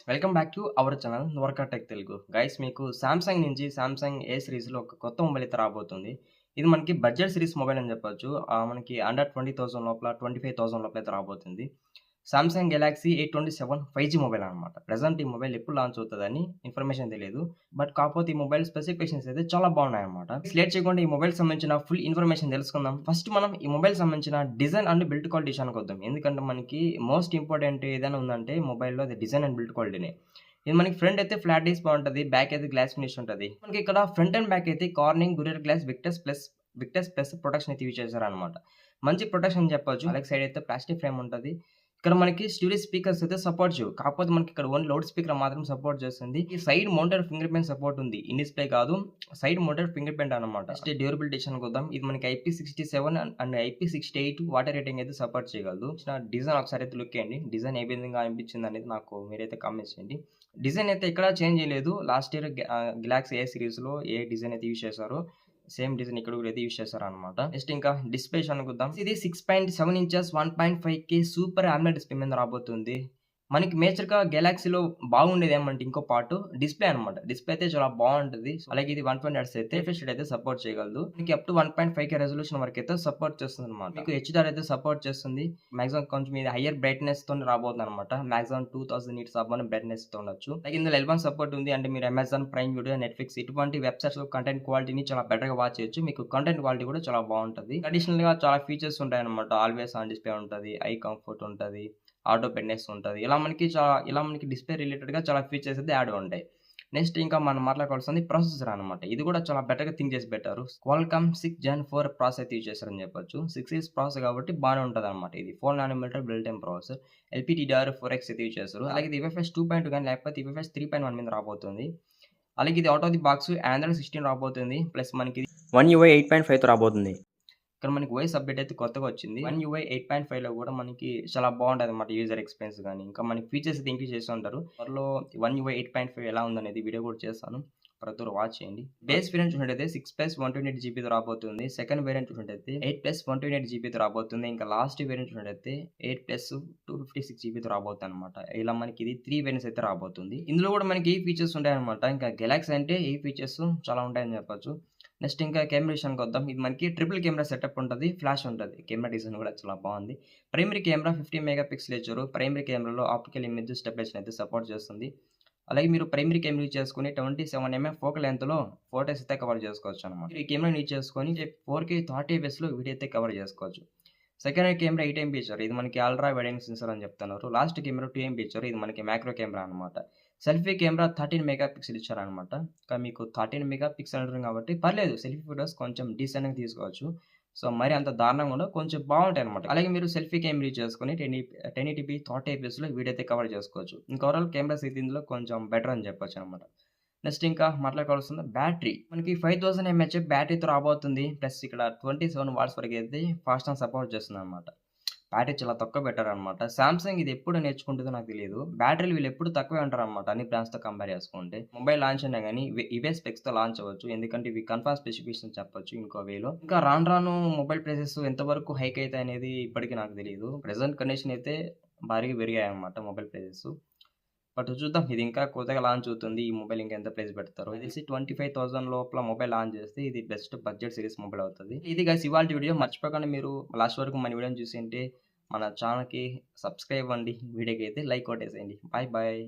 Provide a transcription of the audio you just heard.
Welcome back to our channel నోర్కా tech Telugu. Guys మీకు Samsung నుంచి సామ్సంగ్ ఏ సిరీస్‌లో ఒక కొత్త మొబైల్ అయితే రాబోతుంది. ఇది మనకి బడ్జెట్ సిరీస్ మొబైల్ అని చెప్పొచ్చు. మనకి అండర్ 20,000 లోపల 25,000 లోపల అయితే రాబోతుంది. Samsung Galaxy A27 5G mobile అనమాట. ప్రెజెంట్ ఈ మొబైల్ ఎప్పుడు లాంచ్ అవుతదని ఇన్ఫర్మేషన్ తెలీదు. బట్ కాకపోతే ఈ మొబైల్ స్పెసిఫికేషన్స్ అయితే చాలా బాగున్నాయన్నమాట. లేట్ చేయకుండా ఈ మొబైల్ సంబంధించిన ఫుల్ ఇన్ఫర్మేషన్ తెలుసుకుందాం. ఫస్ట్ మనం ఈ మొబైల్ సంబంధించిన డిజైన్ అండ్ బిల్డ్ క్వాలిటీ విషయానికి వద్దాం. ఎందుకంటే మనకి మోస్ట్ ఇంపార్టెంట్ ఏదైనా ఉందంటే మొబైల్‌లో అది డిజైన్ అండ్ బిల్డ్ క్వాలిటీనే. ఇది మనకి ఫ్రంట్ అయితే ఫ్లాట్ డిస్క్ బాగుంటది. బ్యాక్ అయితే గ్లాస్ ఫినిష్ ఉంటది. మనకి ఇక్కడ ఫ్రంట్ అండ్ బ్యాక్ అయితే Corning Gorilla glass Victus plus protection అయితే యూజ్ చేశారన్నమాట. మంచి ప్రొటెక్షన్ అని చెప్పొచ్చు. అలాగే సైడ్ అయితే ప్లాస్టిక్ ఫ్రేమ్ ఉంటది. ఇక్కడ మనకి స్టూడియో స్పీకర్స్ అయితే సపోర్ట్ చేయవు. కాకపోతే మనకి ఇక్కడ ఓన్లీ లౌడ్ స్పీకర్ మాత్రం సపోర్ట్ చేస్తుంది. ఈ side mounted finger print support ఉంది. ఇన్ డిస్‌ప్లే కాదు. సైడ్ మౌంటెడ్ ఫింగర్ ప్రింట్ అన్నమాట. నెక్స్ట్ డ్యూరబిలిటీ విషయానికి వద్దాం. ఇది మనకి IP67 and IP68 water rating అయితే సపోర్ట్ చేయగలదు. డిజైన్ ఒకసారి అయితే లుక్ చేయండి. డిజైన్ ఏ విధంగా అనిపించింది అనేది నాకు మీరైతే కామెంట్ చేయండి. డిజైన్ అయితే ఎక్కడా చేంజ్ చేయలేదు. లాస్ట్ ఇయర్ గెలాక్సీ ఏ సిరీస్‌లో ఏ డిజైన్ అయితే యూజ్ చేశారో సేమ్ డిజైన్ ఇక్కడ కూడా అయితే యూజ్ చేశారనమాట. నెక్స్ట్ ఇంకా డిస్ప్లే అనుకుందాం. ఇది 6.7 inches 1.5K super AMOLED display మీద రాబోతుంది. మనకి మేజర్‌గా గెలాక్సీలో బాగుండేది ఏమంటే ఇంకో పార్ట్ డిస్ప్లే అనమాట. డిస్ప్లే అయితే చాలా బాగుంటది. అలాగే ఇది 120 హెర్ట్జ్ అయితే రిఫ్రెష్ రేట్ అయితే సపోర్ట్ చేయగలదు. మనకి అప్ టు 1.5K రెజల్యూషన్ వరకు అయితే సపోర్ట్ చేస్తుందన్నమాట. మీకు HDR అయితే సపోర్ట్ చేస్తుంది. మాక్సిమం కొంచెం ఇది హైయర్ బ్రైట్‌నెస్ తోని రాబోతుందన్నమాట. మాక్సిమం 2000 నిట్స్ అబోవ్ బ్రైట్‌నెస్ తో ఉండొచ్చు. అలాగే ఇందులో L1 సపోర్ట్ ఉంది. అంటే మీరు అమెజాన్ ప్రైమ్ వీడియో, నెట్‌ఫ్లిక్స్ ఇటువంటి వెబ్‌సైట్స్‌లో కంటెంట్ క్వాలిటీని చాలా బెటర్‌గా వాచ్ చేయొచ్చు. మీకు కంటెంట్ క్వాలిటీ కూడా చాలా బాగుంటది. అడిషనల్‌గా చాలా ఫీచర్స్ ఉంటాయన్నమాట. ఆల్వేస్ ఆన్ డిస్ప్లే ఉంటది. ఐ కంఫర్ట్ ఉంటది. ఆటో పెన్నెస్ ఉంటది. ఇలా మనకి డిస్ప్లే రిలేటెడ్‌గా చాలా ఫీచర్స్ అయితే యాడ్ ఉంటాయి. నెక్స్ట్ ఇంకా మనం మాట్లాడుకోవాల్సింది ప్రాసెసర్ అనమాట. ఇది కూడా చాలా బెటర్‌గా థింక్ చేసి పెట్టారు. క్వాల్కామ్ 6 Gen 4 ప్రాసెస్ అయితే యూజ్ చేశారని చెప్పొచ్చు. 6 ఇయర్స్ ప్రాసెస్ కాబట్టి బానే ఉంటదన్నమాట. ఇది 4 nanometre built in processor. LPDDR4X అయితే యూజ్ చేస్తారు. అలాగే ఇది UFS 2.2 గాని లేకపోతే UFS 3.1 మీద రాబోతుంది. అలాగే ఇది out of the box Android 16 రాబోతుంది. ప్లస్ మనకి One UI 8.5తో రాబోతుంది. ఇక్కడ మనకి వాయిస్ అప్డేట్ అయితే కొత్తగా వచ్చింది. One UI 8.5లో కూడా మనకి చాలా బాగుంటదన్నమాట యూజర్ ఎక్స్‌పీరియన్స్ గాని, ఇంకా మనకి ఫీచర్స్ అయితే ఇంక్రీజ్ చేస్తూ ఉంటారు. త్వరలో One UI 8.5 ఎలా ఉందనేది వీడియో కూడా చేస్తాను. ప్రతి ఒక్కరు వాచ్ చేయండి. బేస్ వేరియంట్ చూసినట్టయితే 6+128 జీబీతో రాబోతుంది. సెకండ్ వేరియంట్ చూసినట్టయితే 8+128 జీబీతో రాబోతుంది. ఇంకా లాస్ట్ వేరియంట్ చూసినట్టయితే 8+256 జీబీతో రాబోతుందన్నమాట. ఇలా మనకి ఇది 3 వేరియంట్స్ అయితే రాబోతుంది. ఇందులో కూడా మనకి ఏ ఫీచర్స్ ఉంటాయన్నమాట. ఇంకా గెలాక్సీ అంటే ఈ ఫీచర్స్ చాలా ఉంటాయని చెప్పొచ్చు. నెక్స్ట్ ఇంకా కెమెరా విషయానికి వద్దాం. ఇది మనకి ట్రిపుల్ కెమెరా సెటప్ ఉంటది. ఫ్లాష్ ఉంటది. కెమెరా డిజైన్ కూడా చాలా బాగుంది. ప్రైమరీ కెమెరా 50 మెగా పిక్సెల్ ఇచ్చారు. ప్రైమరీ కెమెరాలో ఆప్టికల్ ఇమేజ్ స్టెబిలైజేషన్ అయితే సపోర్ట్ చేస్తుంది. అలాగే మీరు ప్రైమరీ కెమెరా యూజ్ చేసుకొని 27 ఎంఎం ఫోకల్ లెంగ్త్‌లో ఫోటోస్ అయితే కవర్ చేసుకోవచ్చనమాట. మీరు ఈ కెమెరాని యూజ్ చేసుకొని 4K 30 ఎఫ్ఎస్‌లో వీడియో అయితే కవర్ చేసుకోవచ్చు. సెకండరీ కెమెరా 8 ఎంపీ ఇచ్చారు. ఇది మనకి అల్ట్రా వైడ్ యాంగిల్ సెన్సార్ అని చెప్తున్నారు. లాస్ట్ కెమెరా 2 ఎంపీ ఇచ్చారు. ఇది మనకి మ్యాక్రో కెమెరా అనమాట. సెల్ఫీ కెమెరా 13 మెగా పిక్సెల్ ఇచ్చారనమాట. ఇంకా మీకు 13 మెగా పిక్సెల్ అంటున్నారు కాబట్టి పర్లేదు. సెల్ఫీ ఫోటోస్ కొంచెం డీసెంట్‌గా తీసుకోవచ్చు. సో, మరి అంత దారుణంగా ఉండవు. కొంచెం బాగుంటాయన్నమాట. అలాగే మీరు సెల్ఫీ కెమెరా యూజ్ చేసుకొని 1080p 30 ఎఫ్ఎస్‌లో వీడియో అయితే కవర్ చేసుకోవచ్చు. ఇంకా ఓవరాల్ కెమెరాస్ అయితే ఇందులో కొంచెం బెటర్ అని చెప్పొచ్చనమాట. నెక్స్ట్ ఇంకా మాట్లాడుకోవాల్సింది బ్యాటరీ. మనకి 5000 ఎంహెచ్ బ్యాటరీతో రాబోతుంది. ప్లస్ ఇక్కడ 27 వాట్స్ వరకు అయితే ఫాస్ట్ ఛార్జ్ సపోర్ట్ చేస్తుందనమాట. బ్యాటరీ చాలా తక్కువ పెట్టారనమాట. సామ్సంగ్ ఇది ఎప్పుడు నేర్చుకుంటుందో నాకు తెలీదు. బ్యాటరీలు వీళ్ళు ఎప్పుడు తక్కువే అంటారనమాట అన్ని బ్రాండ్స్‌తో కంపేర్ చేసుకుంటే. మొబైల్ లాంచ్ అయినా గానీ ఇవే స్పెక్స్‌తో లాంచ్ అవ్వచ్చు. ఎందుకంటే ఇవి కన్ఫర్మ్ స్పెసిఫికేషన్స్ చెప్పొచ్చు ఇంకో వేలో. ఇంకా రాను రాను మొబైల్ ప్రైసెస్ ఎంతవరకు హైక్ అయితాయనేది ఇప్పటికి నాకు తెలీదు. ప్రెజెంట్ కండిషన్ అయితే భారీగా పెరిగాయన్నమాట మొబైల్ ప్రైసెస్. బట్ చూద్దాం. ఇది ఇంకా కొత్తగా లాంచ్ అవుతుంది. ఈ మొబైల్ ఇంకా ఎంత ప్రైస్ పెడతారో. నాకు తెలిసి 25,000 లోపల మొబైల్ లాంచ్ చేస్తే ఇది బెస్ట్ బడ్జెట్ సిరీస్ మొబైల్ అవుతది. ఇది గైస్ ఇవాల్టి వీడియో. మర్చిపోకుండా మీరు లాస్ట్ వరకు మన వీడియోని చూసింటే మన ఛానల్‌కి సబ్స్క్రైబ్ అవ్వండి. వీడియోకి అయితే లైక్ కొట్టేసేయండి. Bye bye.